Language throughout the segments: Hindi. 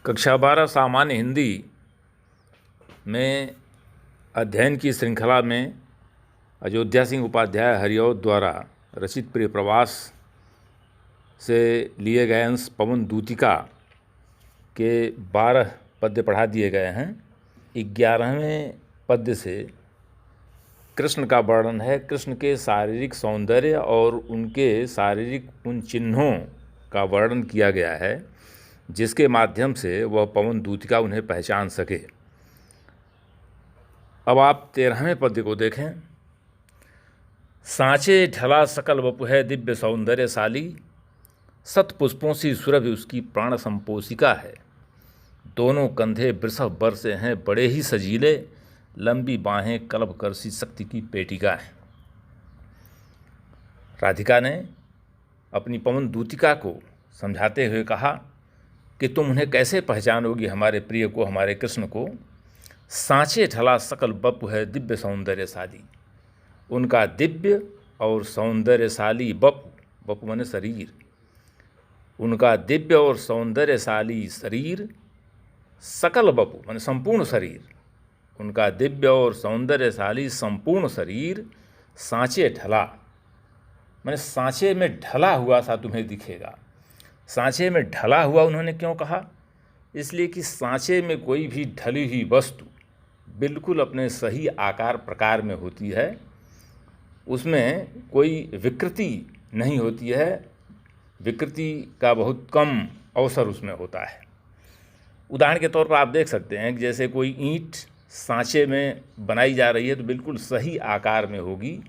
कक्षा 12 सामान्य हिंदी में अध्ययन की श्रृंखला में अयोध्या सिंह उपाध्याय हरिऔध द्वारा रचित प्रिय प्रवास से लिए गए अंश पवन दूतिका के 12 पद्य पढ़ा दिए गए हैं। 11वें पद्य से कृष्ण का वर्णन है। कृष्ण के शारीरिक सौंदर्य और उनके शारीरिक उन चिन्हों का वर्णन किया गया है जिसके माध्यम से वह पवन दूतिका उन्हें पहचान सके। अब आप 13वें पद्य को देखें। सांचे ढला सकल वपु है दिव्य सौंदर्यशाली, सत पुष्पों सी सुरभि उसकी प्राण संपोषिका है। दोनों कंधे वृषभ बर से हैं बड़े ही सजीले, लंबी बाहें कलभ कर सी शक्ति की पेटिका है। राधिका ने अपनी पवन दूतिका को समझाते हुए कहा कि तुम उन्हें कैसे पहचानोगी, हमारे प्रिय को, हमारे कृष्ण को। सांचे ढला सकल बपु है दिव्य सौंदर्यशाली, उनका दिव्य और सौंदर्यशाली बपु माने शरीर, उनका दिव्य और सौंदर्यशाली शरीर, सकल बपु माने संपूर्ण शरीर, उनका दिव्य और सौंदर्यशाली संपूर्ण शरीर सांचे ढला माने सांचे में ढला हुआ सा तुम्हें दिखेगा। सांचे में ढला हुआ उन्होंने क्यों कहा? इसलिए कि सांचे में कोई भी ढली हुई वस्तु बिल्कुल अपने सही आकार प्रकार में होती है, उसमें कोई विकृति नहीं होती है, विकृति का बहुत कम अवसर उसमें होता है। उदाहरण के तौर पर आप देख सकते हैं कि जैसे कोई ईंट सांचे में बनाई जा रही है तो बिल्कुल सही आकार में होगी,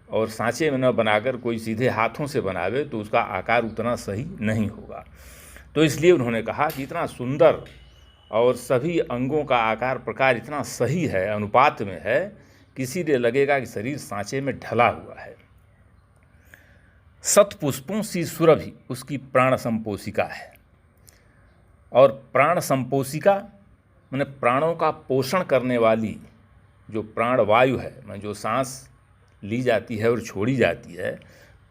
और सांचे में न बनाकर कोई सीधे हाथों से बनावे तो उसका आकार उतना सही नहीं होगा। तो इसलिए उन्होंने कहा कि इतना सुंदर और सभी अंगों का आकार प्रकार इतना सही है, अनुपात में है, किसी ने लगेगा कि शरीर सांचे में ढला हुआ है। सत पुष्पों सी सुरभि उसकी प्राण संपोषिका है। और प्राण संपोषिका माने प्राणों का पोषण करने वाली जो प्राणवायु है, माने जो सांस ली जाती है और छोड़ी जाती है,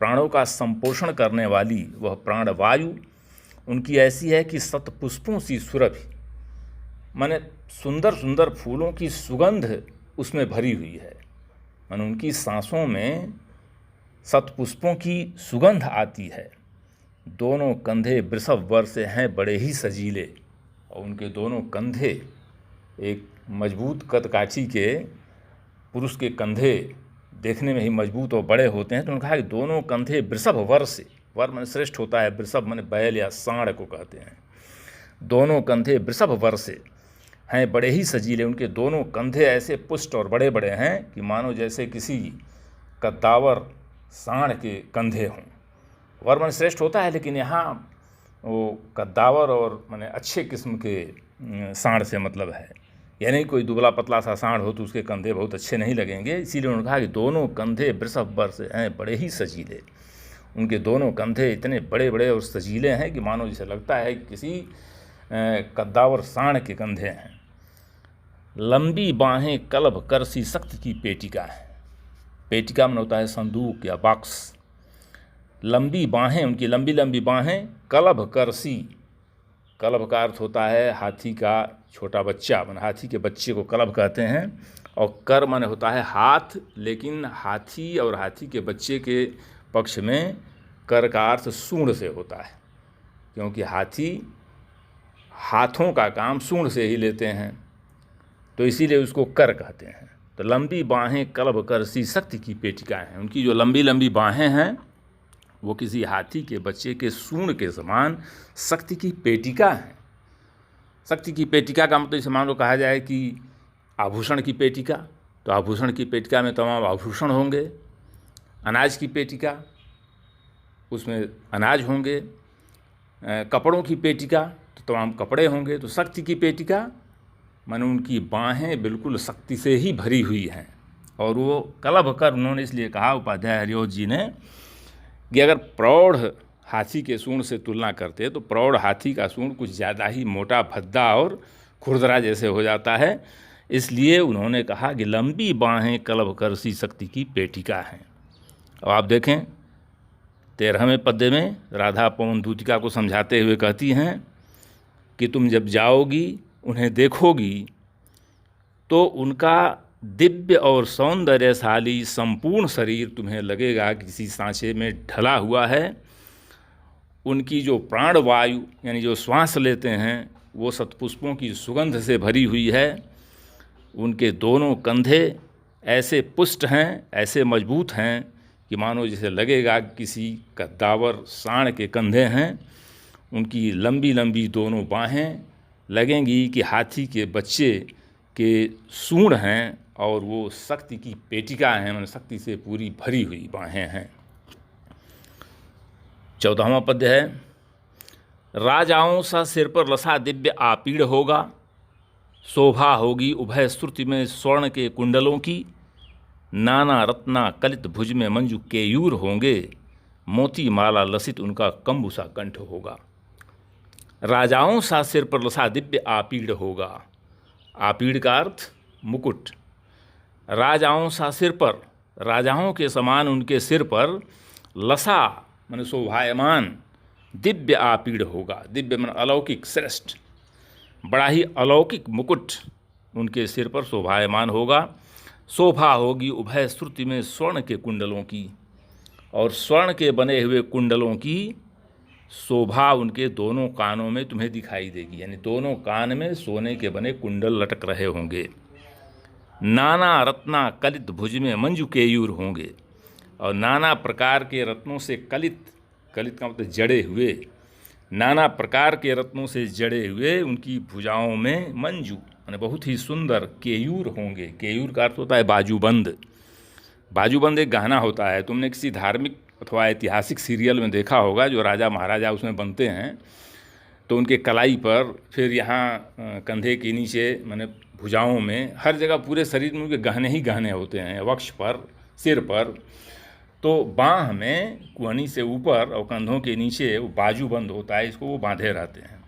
प्राणों का संपोषण करने वाली वह प्राणवायु उनकी ऐसी है कि सतपुष्पों सी सुरभि माने सुंदर सुंदर फूलों की सुगंध उसमें भरी हुई है। माने उनकी सांसों में सतपुष्पों की सुगंध आती है। दोनों कंधे वृषभ वर से हैं बड़े ही सजीले, और उनके दोनों कंधे एक मजबूत कदकाठी के पुरुष के कंधे देखने में ही मजबूत और बड़े होते हैं। तो उन्होंने कहा कि दोनों कंधे वृषभ वर से, वर माने श्रेष्ठ होता है, वृषभ माने बैल या सांड को कहते हैं। दोनों कंधे वृषभ वर से हैं बड़े ही सजीले, उनके दोनों कंधे ऐसे पुष्ट और बड़े बड़े हैं कि मानो जैसे किसी कद्दावर सांड के कंधे हों। वर माने श्रेष्ठ होता है, लेकिन यहाँ वो कद्दावर और माने अच्छे किस्म के सांड से मतलब है, यानी कोई दुबला पतला सा सांड हो तो उसके कंधे बहुत अच्छे नहीं लगेंगे। इसीलिए उन्होंने कहा कि दोनों कंधे वृषभ वर से हैं बड़े ही सजीले, उनके दोनों कंधे इतने बड़े बड़े और सजीले हैं कि मानो जैसे लगता है कि किसी कद्दावर सांड के कंधे हैं। लंबी बाहें कलभ कर सी शक्ति की पेटिका है। पेटिका में होता है संदूक या बॉक्स। लंबी बाहें, उनकी लंबी लंबी बाहें, कलभ कर सी, कलभ का अर्थ होता है हाथी का छोटा बच्चा, माने हाथी के बच्चे को कलभ कहते हैं। और कर माने होता है हाथ, लेकिन हाथी और हाथी के बच्चे के पक्ष में कर का अर्थ सूंड से होता है, क्योंकि हाथी हाथों का काम सूंड से ही लेते हैं, तो इसीलिए उसको कर कहते हैं। तो लंबी बाहें कलभ कर सी शक्ति की पेटिका हैं। उनकी जो लंबी लंबी बाहें हैं वो किसी हाथी के बच्चे के सूंड के समान शक्ति की पेटिका है। शक्ति की पेटिका का मतलब इसे मान लो कहा जाए कि आभूषण की पेटिका, तो आभूषण की पेटिका में तमाम आभूषण होंगे। अनाज की पेटिका, उसमें अनाज होंगे। कपड़ों की पेटिका, तो तमाम कपड़े होंगे। तो शक्ति की पेटिका माने उनकी बाहें बिल्कुल शक्ति से ही भरी हुई हैं। और वो कलभ कर, उन्होंने इसलिए कहा उपाध्याय हरिऔध जी ने कि अगर प्रौढ़ हाथी के सूंड से तुलना करते तो प्रौढ़ हाथी का सूंड कुछ ज़्यादा ही मोटा, भद्दा और खुरदरा जैसे हो जाता है। इसलिए उन्होंने कहा कि लंबी बाहें कलभ कर सी शक्ति की पेटिका हैं। अब आप देखें 13वें पद्य में राधा पवन दूतिका को समझाते हुए कहती हैं कि तुम जब जाओगी उन्हें देखोगी तो उनका दिव्य और सौंदर्यशाली संपूर्ण शरीर तुम्हें लगेगा कि किसी सांचे में ढला हुआ है। उनकी जो प्राणवायु यानी जो श्वास लेते हैं वो शतपुष्पों की सुगंध से भरी हुई है। उनके दोनों कंधे ऐसे पुष्ट हैं, ऐसे मजबूत हैं कि मानो जैसे लगेगा किसी कद्दावर सांड के कंधे हैं। उनकी लंबी लंबी दोनों बाहें लगेंगी कि हाथी के बच्चे के सूंड हैं और वो शक्ति की पेटिका हैं, मतलब शक्ति से पूरी भरी हुई बाहें हैं। 14वां पद्य है, राजाओं सा सिर पर लसा दिव्य आपीड़ होगा, शोभा होगी उभय श्रुति में स्वर्ण के कुंडलों की, नाना रत्ना कलित भुज में मंजू केयूर होंगे, मोती माला लसित उनका कंबुसा कंठ होगा। राजाओं सा सिर पर लसा दिव्य आपीड़ होगा। आपीड़ का अर्थ मुकुट। राजाओं सा सिर पर, राजाओं के समान उनके सिर पर लसा माने शोभायमान दिव्य आपीड़ होगा। दिव्य माने अलौकिक, श्रेष्ठ, बड़ा ही अलौकिक मुकुट उनके सिर पर शोभायमान होगा। शोभा होगी उभय श्रुति में स्वर्ण के कुंडलों की, और स्वर्ण के बने हुए कुंडलों की शोभा उनके दोनों कानों में तुम्हें दिखाई देगी, यानी दोनों कान में सोने के बने कुंडल लटक रहे होंगे। नाना रत्ना कलित भुज में मंजू केयूर होंगे, और नाना प्रकार के रत्नों से कलित, कलित का मतलब जड़े हुए, नाना प्रकार के रत्नों से जड़े हुए उनकी भुजाओं में मंजू माने बहुत ही सुंदर केयूर होंगे। केयूर का अर्थ होता है बाजूबंद। बाजूबंद एक गहना होता है। तुमने किसी धार्मिक अथवा ऐतिहासिक सीरियल में देखा होगा, जो राजा महाराजा उसमें बनते हैं तो उनके कलाई पर, फिर यहाँ कंधे के नीचे माने भुजाओं में, हर जगह पूरे शरीर में उनके गहने ही गहने होते हैं। वक्ष पर, सिर पर, तो बाँह में कुहनी से ऊपर और कंधों के नीचे वो बाजूबंद होता है, इसको वो बांधे रहते हैं।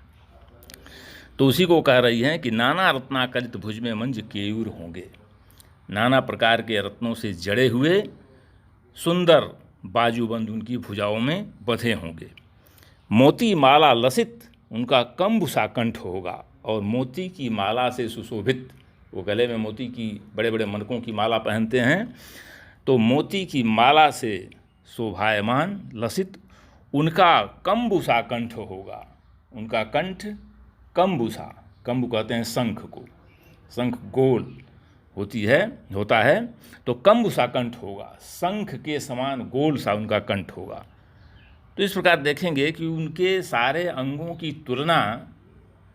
तो उसी को कह रही हैं कि नाना रत्ना कलित भुज में मंज केयूर होंगे। नाना प्रकार के रत्नों से जड़े हुए सुंदर बाजूबंद उनकी भुजाओं में बंधे होंगे। मोती माला लसित उनका कंबुसा कंठ होगा, और मोती की माला से सुशोभित, वो गले में मोती की बड़े बड़े मनकों की माला पहनते हैं, तो मोती की माला से शोभायमान लसित उनका कंबुसा कंठ होगा। उनका कंठ कंबुसा, कंबु कहते हैं शंख को, शंख गोल होता है, तो कंबुसा कंठ होगा, शंख के समान गोल सा उनका कंठ होगा। तो इस प्रकार देखेंगे कि उनके सारे अंगों की तुलना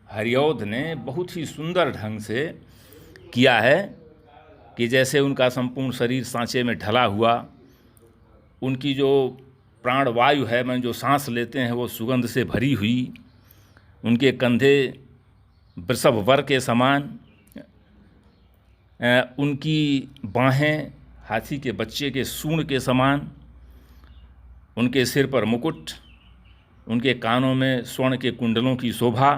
हरिऔध ने बहुत ही सुंदर ढंग से किया है, कि जैसे उनका संपूर्ण शरीर सांचे में ढला हुआ, उनकी जो प्राणवायु है, मैं जो सांस लेते हैं वो सुगंध से भरी हुई, उनके कंधे वृषभ वर के समान, उनकी बाहें हाथी के बच्चे के सूंड के समान, उनके सिर पर मुकुट, उनके कानों में स्वर्ण के कुंडलों की शोभा,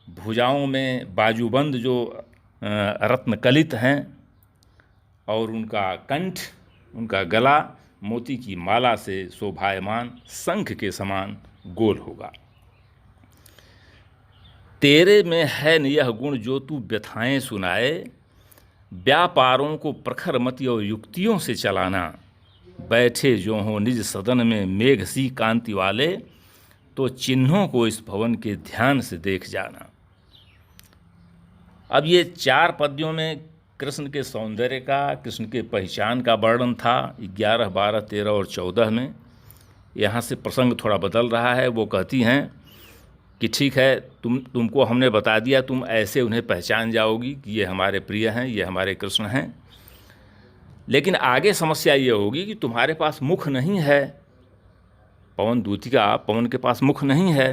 भुजाओं में बाजूबंद जो रत्नकलित हैं, और उनका कंठ, उनका गला मोती की माला से शोभायमान शंख के समान गोल होगा। तेरे में है न यह गुण जो तू व्यथाएं सुनाए, व्यापारों को प्रखर मति और युक्तियों से चलाना, बैठे जो हो निज सदन में मेघ सी कांति वाले, तो चिन्हों को इस भवन के ध्यान से देख जाना। अब ये 4 पद्यों में कृष्ण के सौंदर्य का, कृष्ण के पहचान का वर्णन था। 11, 12, 13 और 14 में यहाँ से प्रसंग थोड़ा बदल रहा है। वो कहती हैं कि ठीक है, तुमको हमने बता दिया, तुम ऐसे उन्हें पहचान जाओगी कि ये हमारे प्रिय हैं, ये हमारे कृष्ण हैं, लेकिन आगे समस्या ये होगी कि तुम्हारे पास मुख नहीं है। पवन दूतिका, पवन के पास मुख नहीं है,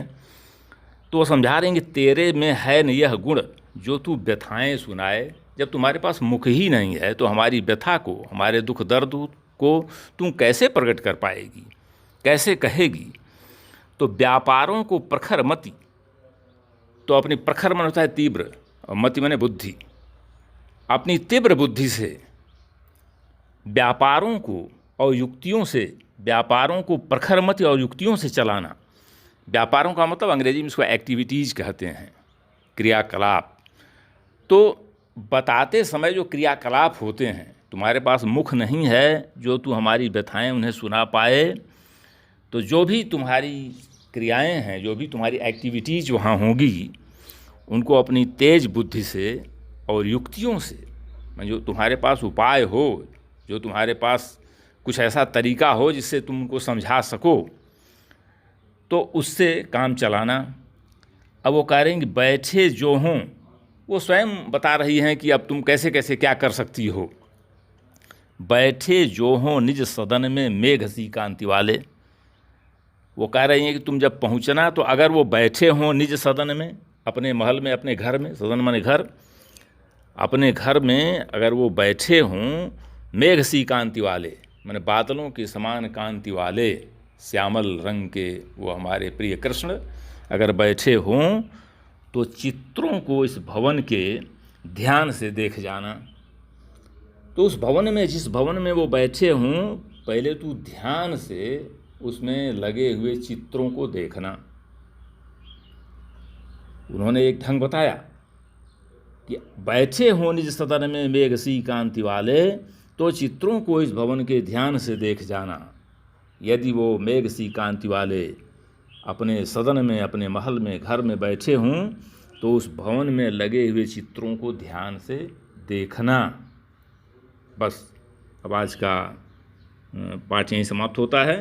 तो वो समझा रहे हैं कि तेरे में है न यह गुण जो तू व्यथाएं सुनाए। जब तुम्हारे पास मुख ही नहीं है तो हमारी व्यथा को, हमारे दुख दर्द को तुम कैसे प्रकट कर पाएगी, कैसे कहेगी। तो व्यापारों को प्रखर मति, तो अपनी प्रखर मन होता है तीव्र, और मति माने बुद्धि, अपनी तीव्र बुद्धि से व्यापारों को और युक्तियों से, व्यापारों को प्रखर मति और युक्तियों से चलाना। व्यापारों का मतलब अंग्रेजी में इसको एक्टिविटीज़ कहते हैं, क्रियाकलाप। तो बताते समय जो क्रियाकलाप होते हैं, तुम्हारे पास मुख नहीं है जो तू हमारी व्यथाएं उन्हें सुना पाए, तो जो भी तुम्हारी क्रियाएं हैं, जो भी तुम्हारी एक्टिविटीज़ वहाँ होंगी, उनको अपनी तेज बुद्धि से और युक्तियों से, जो तुम्हारे पास उपाय हो, जो तुम्हारे पास कुछ ऐसा तरीका हो जिससे तुम उनको समझा सको, तो उससे काम चलाना। अब वो कह रहे हैं कि बैठे जो हों, वो स्वयं बता रही हैं कि अब तुम कैसे कैसे क्या कर सकती हो। बैठे जो हों निज सदन में मेघ सी कांति वाले, वो कह रही हैं कि तुम जब पहुंचना तो अगर वो बैठे हों निज सदन में, अपने महल में, अपने घर में, सदन माने घर, अपने घर में अगर वो बैठे हों मेघ सी कांति वाले, माने बादलों के समान कांति वाले, श्यामल रंग के वो हमारे प्रिय कृष्ण अगर बैठे हों, तो चित्रों को इस भवन के ध्यान से देख जाना। तो उस भवन में, जिस भवन में वो बैठे हों, पहले तू ध्यान से उसमें लगे हुए चित्रों को देखना। उन्होंने एक ढंग बताया कि बैठे हों निज सदन में मेघ सी कांति वाले, तो चित्रों को इस भवन के ध्यान से देख जाना। यदि वो मेघ सी कांति वाले अपने सदन में, अपने महल में, घर में बैठे हों, तो उस भवन में लगे हुए चित्रों को ध्यान से देखना। बस अब आज का पाठ यहीं समाप्त होता है।